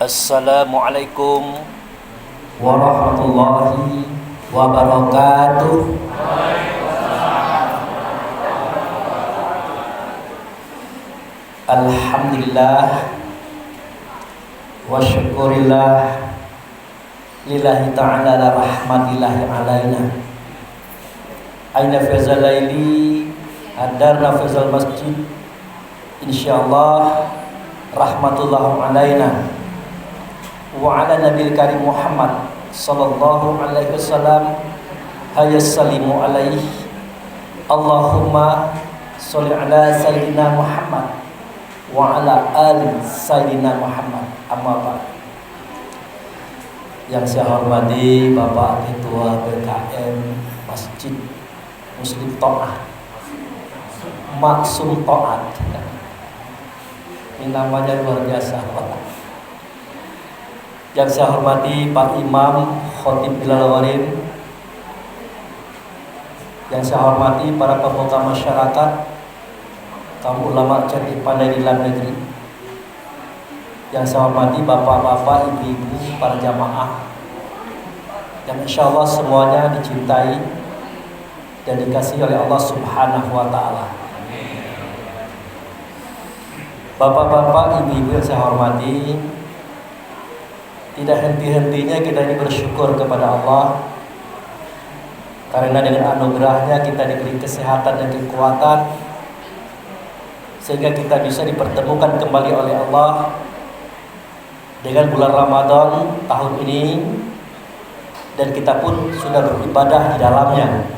Assalamualaikum warahmatullahi wabarakatuh. Alhamdulillah wa syukurillah lillahi ta'ala la rahmatillahi alaina aina fazal laili hadarna fazal masjid insyaallah rahmatullah alaina wa ala nabil karim Muhammad sallallahu alaihi wasallam hayassalimu alaihi Allahumma sholli ala sayyidina Muhammad wa ala ali sayyidina Muhammad. Amma ba'd. Yang saya hormati Bapak Ketua BKM Masjid Muslim Ta'ah Maksum Ta'at, ini namanya luar biasa. Yang saya hormati Pak Imam Khotib Bilal Warim, yang saya hormati para pemuka masyarakat, kaum ulama Candi Pandai di dalam negeri, yang saya hormati bapak-bapak, ibu-ibu, para jamaah yang insya Allah semuanya dicintai dan dikasihi oleh Allah Subhanahu wa Ta'ala. Bapak-bapak, ibu-ibu yang saya hormati, tidak henti-hentinya kita ini bersyukur kepada Allah karena dengan anugerahnya kita diberi kesehatan dan kekuatan sehingga kita bisa dipertemukan kembali oleh Allah dengan bulan Ramadan tahun ini, dan kita pun sudah beribadah di dalamnya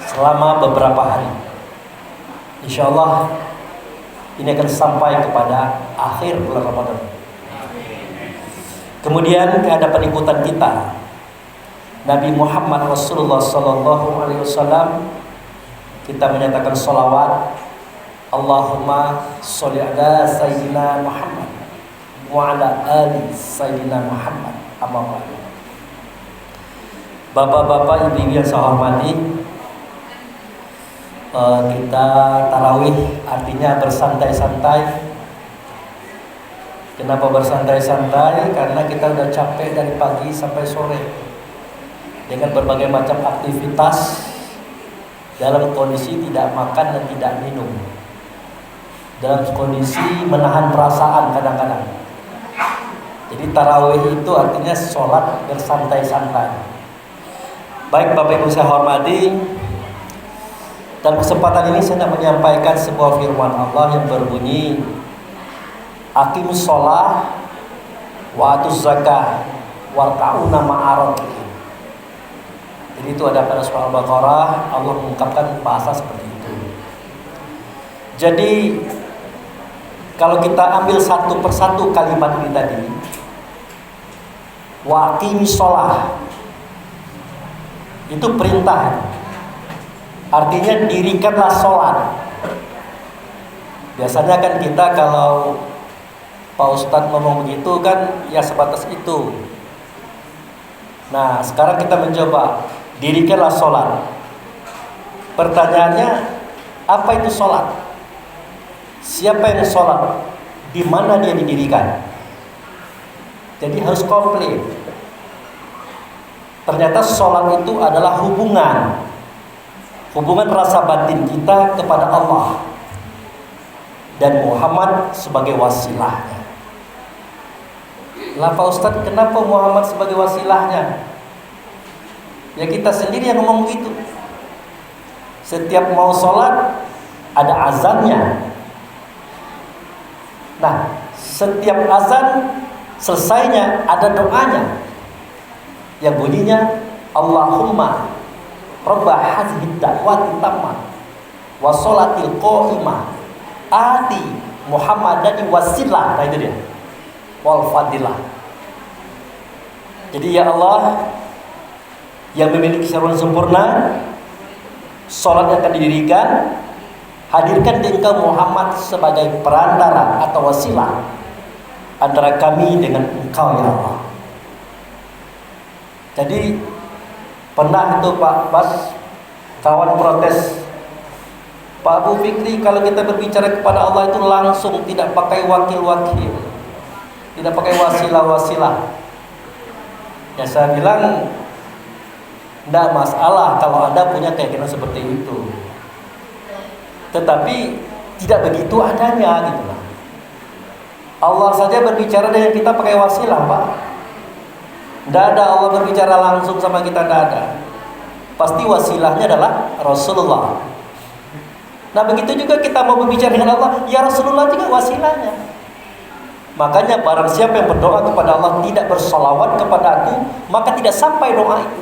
selama beberapa hari. Insya Allah ini akan sampai kepada akhir bulan Ramadan. Kemudian kehadapan ikutan kita Nabi Muhammad Rasulullah Sallallahu Alaihi Wasallam, kita menyatakan sholawat Allahumma sholli ala sayyidina Muhammad wa ala ali sayyidina Muhammad. Amma ba'du. Bapak-bapak, ibu-ibu yang saya hormati, kita tarawih artinya bersantai-santai. Kenapa bersantai-santai? Karena kita udah capek dari pagi sampai sore dengan berbagai macam aktivitas dalam kondisi tidak makan dan tidak minum, dalam kondisi menahan perasaan kadang-kadang. Jadi tarawih itu artinya sholat bersantai-santai. Baik Bapak Ibu saya hormati, dalam kesempatan ini saya menyampaikan sebuah firman Allah yang berbunyi aqimus sholah wa atuz zakah warka'una ma'arakihin. Jadi itu ada pada surah Al-Baqarah, Allah mengungkapkan bahasa seperti itu. Jadi kalau kita ambil satu persatu kalimat ini tadi, wa aqimis sholah, itu perintah, artinya dirikanlah sholat. Biasanya kan kita kalau Pak Ustadz ngomong begitu kan ya sebatas itu. Nah sekarang kita mencoba dirikanlah sholat. Pertanyaannya, apa itu sholat? Siapa yang sholat? Di mana dia didirikan? Jadi harus komplit. Ternyata sholat itu adalah hubungan rasa batin kita kepada Allah dan Muhammad sebagai wasilahnya. Lah Pak Ustadz, kenapa Muhammad sebagai wasilahnya? Ya kita sendiri yang ngomong gitu. Setiap mau sholat ada azannya. Nah setiap azan selesainya ada doanya yang bunyinya Allahumma Rabbah hadhihi da'wati tammah wa sholatil qa'imah ati Muhammadani wasilah. Nah itu dia, wal fadilah. Jadi ya Allah yang memiliki seruan sempurna, sholat yang akan didirikan, hadirkan di engkau Muhammad sebagai perantara atau wasilah antara kami dengan engkau ya Allah. Jadi pernah itu Pak Bas kawan protes, Pak Abu Fikri kalau kita berbicara kepada Allah itu langsung, tidak pakai wakil-wakil. tidak pakai wasilah-wasilah. Ya saya bilang tidak masalah kalau Anda punya keyakinan seperti itu. Tetapi tidak begitu adanya gitu lah. Allah saja berbicara dengan kita pakai wasilah, Pak. Tidak ada Allah berbicara langsung sama kita, tidak ada. Pasti wasilahnya adalah Rasulullah. Nah begitu juga kita mau berbicara dengan Allah, ya Rasulullah juga wasilahnya. Makanya barang siapa yang berdoa kepada Allah tidak bersolawat kepada aku, maka tidak sampai doa itu.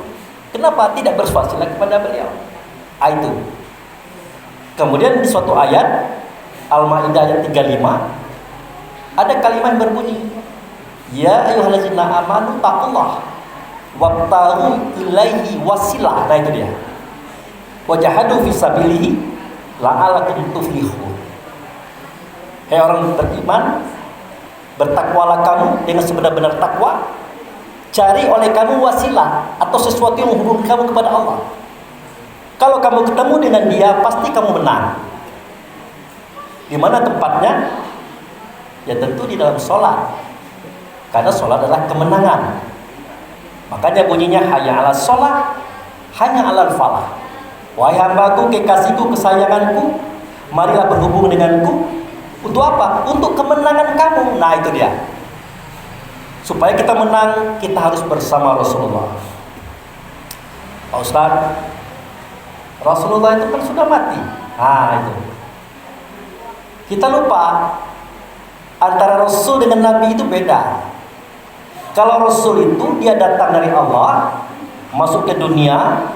Kenapa? Tidak berwasilah kepada beliau. Itu. Kemudian di suatu ayat Al-Maidah ayat 35 ada kalimat yang berbunyi, ya ayyuhallazina amanu taqullah wabtaghu ilaihi wasilah. Nah itu dia. Wajahadu fi sabilihi la'alakum tuflihun. Hai orang beriman, bertakwalah kamu dengan sebenar-benar takwa. Cari oleh kamu wasilah atau sesuatu yang menghubungkan kamu kepada Allah. Kalau kamu ketemu dengan dia, pasti kamu menang. Di mana tempatnya? Ya tentu di dalam sholat. Karena sholat adalah kemenangan. Makanya bunyinya hayya 'alas sholat, hanya 'alal falah. Wahai hambaku, kekasihku, kesayanganku, marilah berhubung denganku. Untuk apa? Untuk kemenangan kamu. Nah itu dia. Supaya kita menang, kita harus bersama Rasulullah. Pak Ustaz, Rasulullah itu kan sudah mati. Nah itu. Kita lupa antara Rasul dengan Nabi itu beda. Kalau Rasul itu dia datang dari Allah, masuk ke dunia,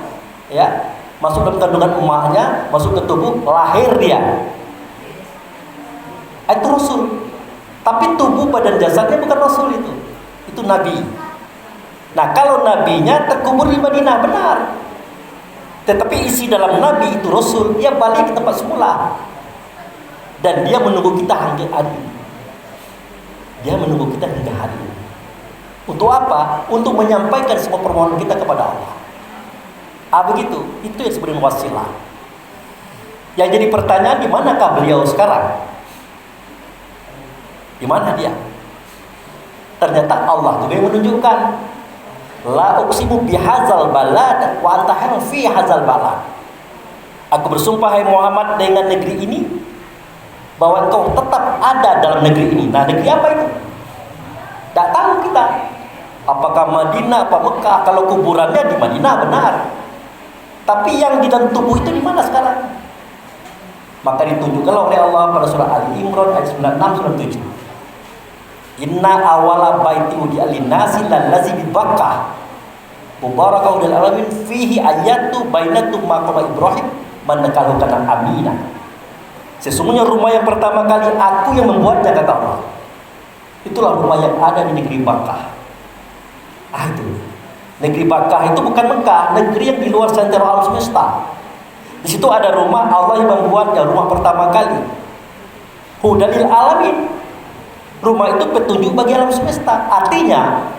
ya, masuk dalam kandungan emaknya, masuk ke tubuh, lahir dia. Itu Rasul. Tapi tubuh badan jasadnya bukan Rasul itu. Itu Nabi. Nah kalau Nabinya terkubur di Madinah, benar. Tetapi isi dalam Nabi itu Rasul, dia balik ke tempat semula. Dan dia menunggu kita hingga hari ini. Dia menunggu kita hingga hari ini. Untuk apa? Untuk menyampaikan semua permohonan kita kepada Allah. Begitu. Itu yang sebenarnya wasilah. Yang jadi pertanyaan, di manakah beliau sekarang? Di mana dia? Ternyata Allah juga yang menunjukkan. La uqsimu bihadzal balad wa anta hayyun fi hadzal balad. Aku bersumpah hai Muhammad dengan negeri ini, bahwa engkau tetap ada dalam negeri ini. Nah, negeri apa itu? Tak tahu kita. Apakah Madinah, apa Mekah? Kalau kuburannya di Madinah, benar. Tapi yang di dalam tubuh itu di mana sekarang? Maka ditunjukkan oleh Allah pada surah Ali Imran ayat 96 surah 7. Inna awala baiti udi'a linnasi lallazi bi Bakkah mubarakah lil alamin fihi ayatu bainatu maqam Ibrahim man nakalu kana amina. Sesungguhnya rumah yang pertama kali aku yang membuatnya, kata Allah. Itulah rumah yang ada di negeri Bakkah. Itu. Negeri Bakkah itu bukan Mekah, negeri yang di luar sentral alam semesta. Di situ ada rumah Allah yang membuatnya, rumah pertama kali. Hudalil alamin. Rumah itu petunjuk bagi alam semesta. Artinya,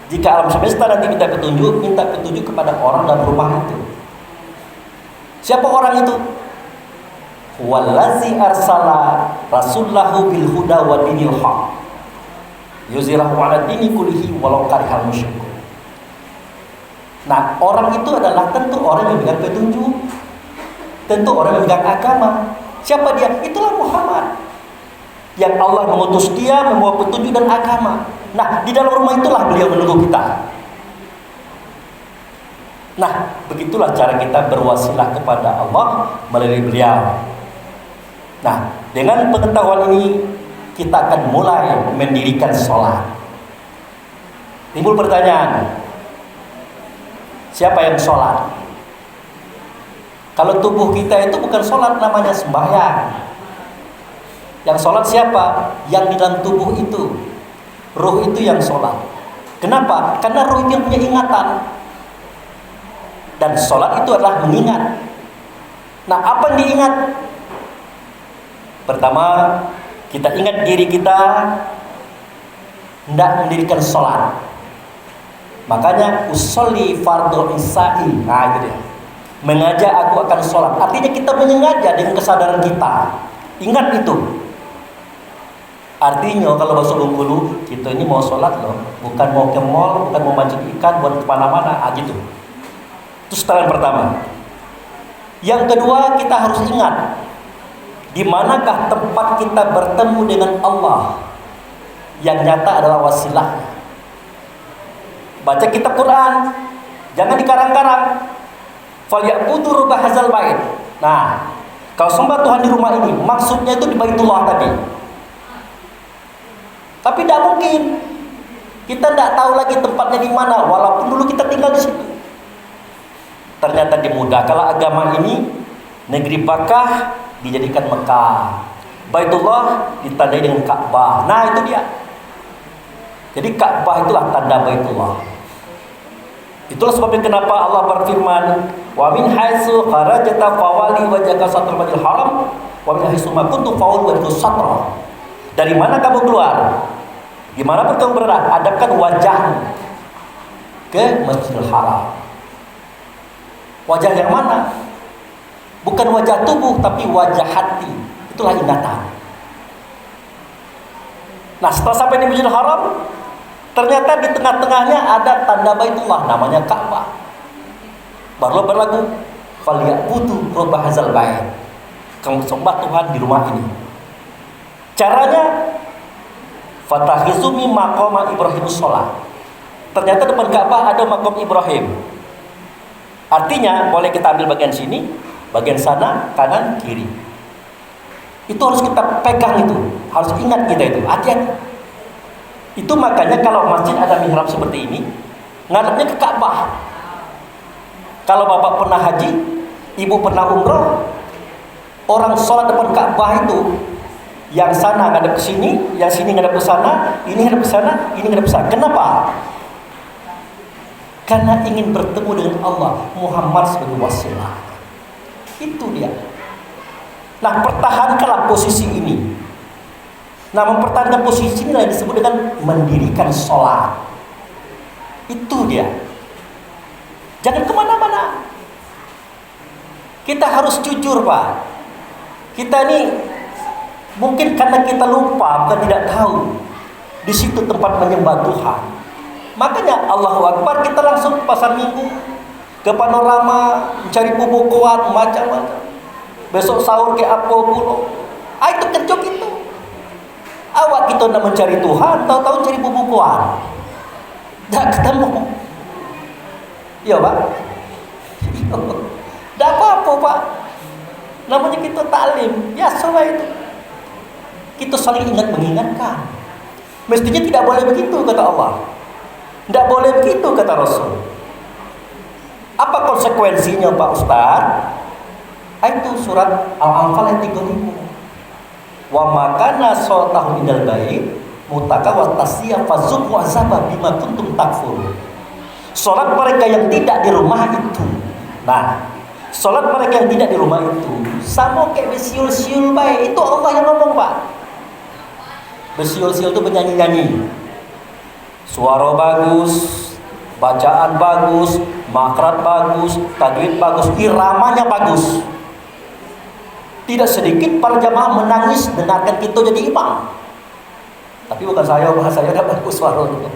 jika alam semesta nanti minta petunjuk kepada orang dalam rumah itu. Siapa orang itu? Wallazi arsala rasulahu bil huda wa dinil haq yuzhirahu 'ala dini kullihi walau karihal musyrikun. Nah, orang itu adalah tentu orang yang memegang petunjuk, tentu orang yang memegang agama. Siapa dia? Itulah Muhammad. Yang Allah mengutus dia membawa petunjuk dan agama. Nah, di dalam rumah itulah beliau menunggu kita. Nah, begitulah cara kita berwasilah kepada Allah melalui beliau. Nah, dengan pengetahuan ini kita akan mulai mendirikan sholat. Timbul pertanyaan, siapa yang sholat? Kalau tubuh kita itu bukan sholat, namanya sembahyang. Yang sholat siapa? Yang di dalam tubuh itu. Ruh itu yang sholat. Kenapa? Karena ruh itu yang punya ingatan. Dan sholat itu adalah mengingat. Nah, apa yang diingat? Pertama, kita ingat diri kita hendak mendirikan sholat. Makanya usolli fardhu isya'i. Nah itu dia. Mengajak aku akan sholat. Artinya kita menyengaja dengan kesadaran kita. Ingat itu. Artinya kalau bahasa Bengkulu, kita ini mau sholat loh, bukan mau ke mall, bukan mau mancing ikan, bukan kemana-mana, gitu. Itu setelan pertama. Yang kedua, kita harus ingat, di manakah tempat kita bertemu dengan Allah yang nyata adalah wasilahnya. Baca kitab Quran, jangan dikarang-karang. Falyabudu rabb hadzal bait. Nah, kalau sembah Tuhan di rumah ini, maksudnya itu di Baitullah tadi. Tapi tidak mungkin. Kita tidak tahu lagi tempatnya di mana, walaupun dulu kita tinggal di situ. Ternyata di mudah. Kalau agama ini, negeri Bakkah dijadikan Mekah, Baitullah ditandai dengan Ka'bah. Nah itu dia. Jadi Ka'bah itulah tanda Baitullah. Itulah sebabnya kenapa Allah berfirman, wa min haitsu kharajta fawali wajhaka satral masjidil haram wa min haitsu ma kuntum fawali wajhaka satra. Dari mana kamu keluar? Dimanapun kamu berada, hadapkan wajahmu ke Masjidil Haram. Wajah yang mana? Bukan wajah tubuh, tapi wajah hati. Itulah ingatan. Nah, setelah sampai di Masjidil Haram, ternyata di tengah-tengahnya ada tanda Baitullah, namanya Ka'bah. Baru berlagu, falyabudu rabb hadzal bait. Kamu sembah Tuhan di rumah ini. Caranya, fatahizu min maqama Ibrahim sholat. Ternyata depan Ka'bah ada makam Ibrahim. Artinya boleh kita ambil bagian sini, bagian sana, kanan, kiri. Itu harus kita pegang itu, harus ingat kita itu. Hati-hati. Itu makanya kalau masjid ada mihrab seperti ini, ngadepnya ke Ka'bah. Kalau bapak pernah haji, ibu pernah umroh, orang sholat depan Ka'bah itu, yang sana ngadep ke sini, yang sini ngadep ke sana, ini ngadep ke sana, ini ngadep ke sana. Kenapa? Karena ingin bertemu dengan Allah, Muhammad sebagai wasilah. Itu dia. Nah, pertahankanlah posisi ini. Nah, mempertahankan posisi ini yang disebut dengan mendirikan sholat. Itu dia. Jangan kemana-mana. Kita harus jujur, Pak. Kita ini mungkin karena kita lupa, bukan tidak tahu. Di situ tempat menyembah Tuhan. Makanya Allahu Akbar, kita langsung pasar minggu ke Panorama, mencari bubuk kuat, macam-macam. Besok sahur ke apa pula. Itu kejok itu. Awak kita nak mencari Tuhan, tahu-tahu cari bubuk kuat. Tak ketemu. Iya, Pak. Tak apa-apa, Pak. Namanya kita taklim. Ya, semua itu. Kita saling ingat mengingatkan. Mestinya tidak boleh begitu, kata Allah. Tidak boleh begitu, kata Rasul. Apa konsekuensinya, Pak Ustaz? Itu surat Al-Anfal ayat 35. Wa makana salatahu minal bait mutaka wa tasiyah fazuqu azaba bima kuntum takfur. Salat mereka yang tidak di rumah itu. Nah, salat mereka yang tidak di rumah itu sama kayak besiul-siul baik. Itu Allah yang ngomong, Pak. Besiul-siul itu penyanyi-nyanyi. Suara bagus, bacaan bagus, makrat bagus, tajwid bagus, iramanya bagus. Tidak sedikit para jamaah menangis dengarkan kita jadi imam. Tapi bukan saya, bahasanya tidak bagus suaranya.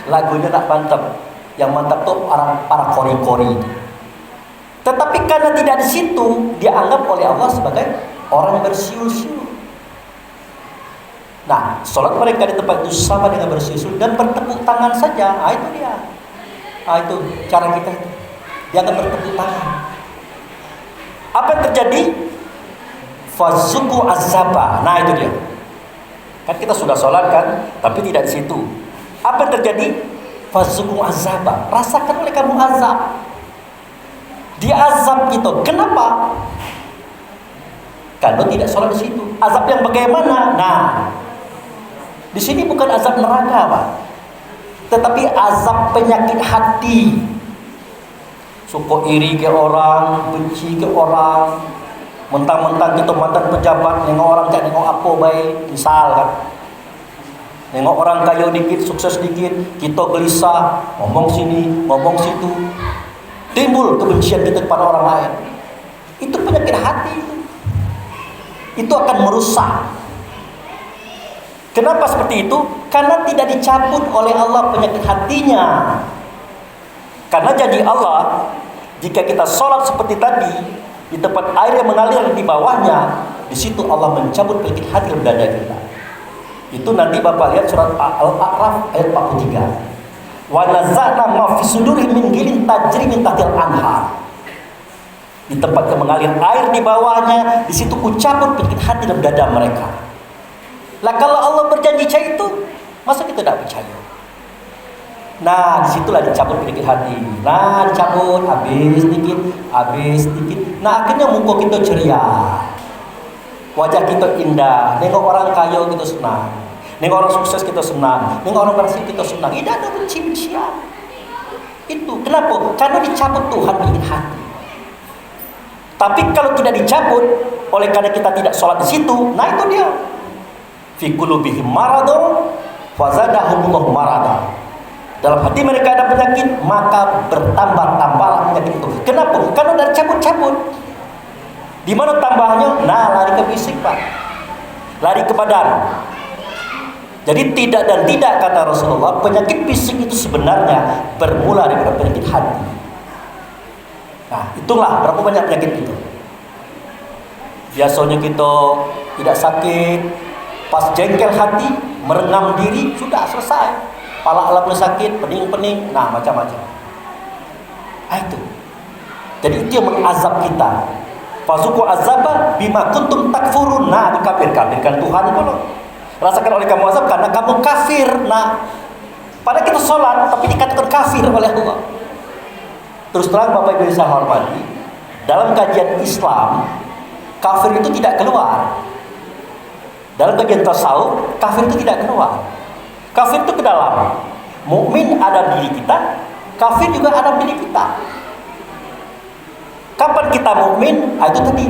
Lagunya tak mantap. Yang mantap tuh para kori-kori. Tetapi karena tidak di situ, dianggap oleh Allah sebagai orang yang bersiul-siul. Nah, sholat mereka di tempat itu sama dengan bersiul dan bertepuk tangan saja. Itu dia. Itu cara kita itu. Dia akan bertepuk tangan. Apa yang terjadi? Fazuku azaba. Nah, itu dia. Kan kita sudah sholat kan, tapi tidak di situ. Apa yang terjadi? Fazuku azaba. Rasakan oleh kamu azab. Diazab itu. Kenapa? Karena tidak sholat di situ. Azab yang bagaimana? Nah, di sini bukan azab neraka, Pak. Tetapi azab penyakit hati. Suka iri ke orang, benci ke orang. Mentang-mentang kita mantan pejabat, nengok orang tak nengok apa baik, misal kan. Nengok orang kaya dikit, sukses dikit, kita gelisah, ngomong sini, ngomong situ. Timbul kebencian kita kepada orang lain. Itu penyakit hati itu. Itu akan merusak. Kenapa seperti itu? Karena tidak dicabut oleh Allah penyakit hatinya. Karena janji Allah, jika kita sholat seperti tadi, di tempat air yang mengalir di bawahnya, di situ Allah mencabut penyakit hati dalam dada kita. Itu nanti Bapak lihat surat Al-A'raf ayat 43. Wa naza'na ma fi sudurihim min ghillin tajri min tahtil anhar. Di tempat yang mengalir air di bawahnya, di situ ku cabut penyakit hati dalam dada mereka. Lah kalau Allah berjanji itu, masa kita tidak percaya? Nah, disitulah dicabut penyakit hati. Nah, dicabut, habis sedikit. Nah, akhirnya muka kita ceria, wajah kita indah. Nengok orang kaya kita senang, nengok orang sukses kita senang, nengok orang berhasil kita senang. Tidak ada benci-bencian. Itu kenapa? Karena dicabut Tuhan penyakit hati. Tapi kalau tidak dicabut, oleh karena kita tidak sholat di situ, nah itu dia. Fi qulubihim maradun fazadahumullahu marada. Dalam hati mereka ada penyakit, maka bertambah-tambahlah penyakit itu. Kenapa? Karena udah cabut-cabut. Di mana tambahnya? Nah, lari ke fisik, Pak. Lari ke badan. Jadi tidak dan tidak, kata Rasulullah, penyakit fisik itu sebenarnya bermula dari penyakit hati. Nah, itulah berapa banyak penyakit itu. Biasanya kita tidak sakit, pas jengkel hati, merengam diri, sudah selesai. Kepala alamnya sakit, pening-pening, nah macam-macam. Itu. Jadi itu yang mengazab kita. Fasuku azaba bima kuntum takfurun. Nah, dikafir-kafirkan Tuhan itu loh. Rasakan oleh kamu azab karena kamu kafir. Nah, pada kita sholat tapi dikatakan kafir oleh Allah. Terus terang Bapak Ibu saya hormati, dalam kajian Islam, kafir itu tidak keluar. Dalam kajian tasawuf, kafir itu tidak keluar. Kafir itu ke dalam. Mukmin ada diri kita, kafir juga ada diri kita. Kapan kita mukmin? Itu tadi.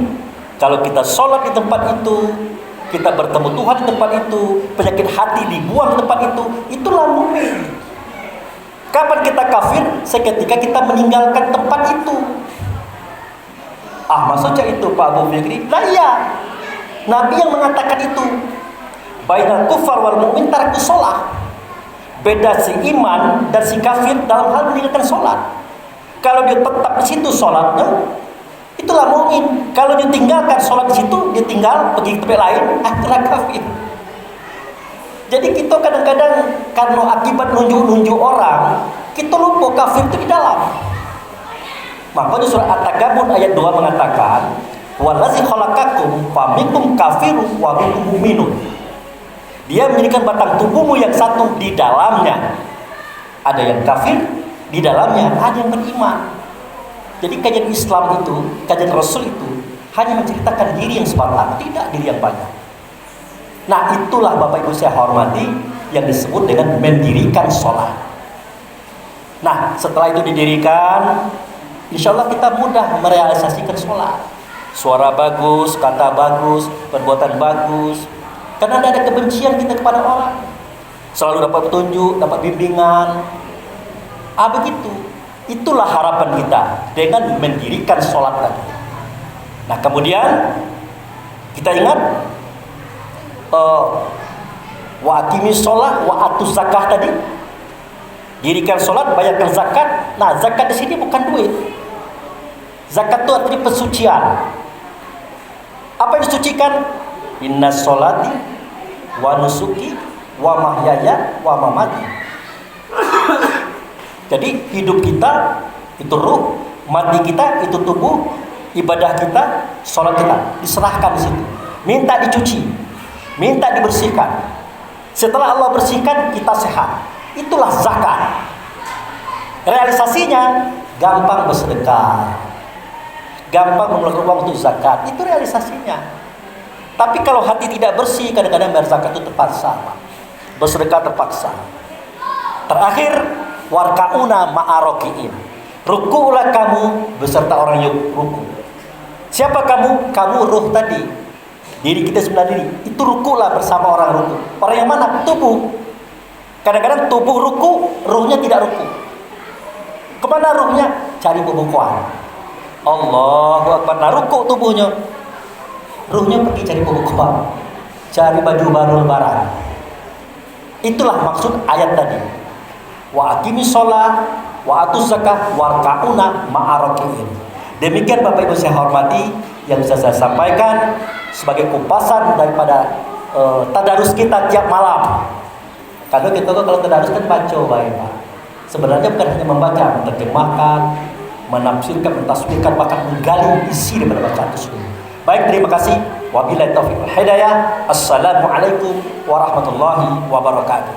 Kalau kita sholat di tempat itu, kita bertemu Tuhan di tempat itu, penyakit hati dibuang di tempat itu, itulah mukmin. Kapan kita kafir? Seketika kita meninggalkan tempat itu. Maksudnya itu Pak Abu Fikri? Lah iya. Nabi yang mengatakan itu. Bainal kufar wal mu'min tarku sholat. Beda si iman dan si kafir dalam hal meninggalkan sholat. Kalau dia tetap di situ sholatnya, itulah mu'min. Kalau dia tinggalkan sholat di situ, dia tinggal pergi ke tempat lain, itulah kafir. Jadi kita kadang-kadang karena akibat nunjuk-nunjuk orang, kita lupa kafir itu di dalam. Makanya surah At-Tagabun ayat 2 mengatakan, "Wallazi khalaqakum faminkum kafirun wa minkum mu'minun." Dia menjadikan batang tubuhmu yang satu di dalamnya ada yang kafir, di dalamnya ada yang beriman. Jadi kajian Islam itu, kajian Rasul itu hanya menceritakan diri yang sebentar, tidak diri yang banyak. Nah, itulah Bapak Ibu saya hormati yang disebut dengan mendirikan sholat. Nah, setelah itu didirikan, insya Allah kita mudah merealisasikan sholat. Suara bagus, kata bagus, perbuatan bagus. Karena tidak ada kebencian kita kepada orang. Selalu dapat petunjuk, dapat bimbingan. Begitu. Itulah harapan kita dengan mendirikan sholat tadi. Nah, kemudian kita ingat wa aqimis sholat wa atuz zakah tadi. Dirikan sholat, bayarkan zakat. Nah, zakat di sini bukan duit. Zakat itu artinya pensucian. Apa yang disucikan? Inna sholati wa nusuki wa mahyaya wa mamati. Jadi hidup kita itu ruh, mati kita itu tubuh, ibadah kita, sholat kita diserahkan di situ. Minta dicuci, minta dibersihkan. Setelah Allah bersihkan, kita sehat. Itulah zakat. Realisasinya gampang bersedekah, gampang mengeluarkan uang untuk zakat. Itu realisasinya. Tapi kalau hati tidak bersih, kadang-kadang bayar zakat itu terpaksa, bersedekah terpaksa. Terakhir, warkauna ma'arokiin. Ruku'lah kamu beserta orang yang ruku. Siapa kamu? Kamu ruh tadi. Diri kita sebelah diri. Itu ruku'lah bersama orang ruku. Orang yang mana? Tubuh. Kadang-kadang tubuh ruku, ruhnya tidak ruku. Kemana ruhnya? Cari pembukuan. Allahu Akbar. Nah, ruku tubuhnya. Ruhnya pergi cari pembukuan. Cari baju baru lebaran. Itulah maksud ayat tadi. Wa aqimis shalah wa atuz zakah warka'una ma'arakiin. Demikian Bapak Ibu saya hormati yang bisa saya sampaikan sebagai kupasan daripada tadarus kita tiap malam. Karena kita kalau tadarus kan baca Pak. Sebenarnya bukan hanya membaca, menerjemahkan, menafsirkan, mentasbihkan, bahkan menggali isi daripada bacaan tersebut. Baik, terima kasih. Wabillahi taufiq wal hidayah. Assalamualaikum warahmatullahi wabarakatuh.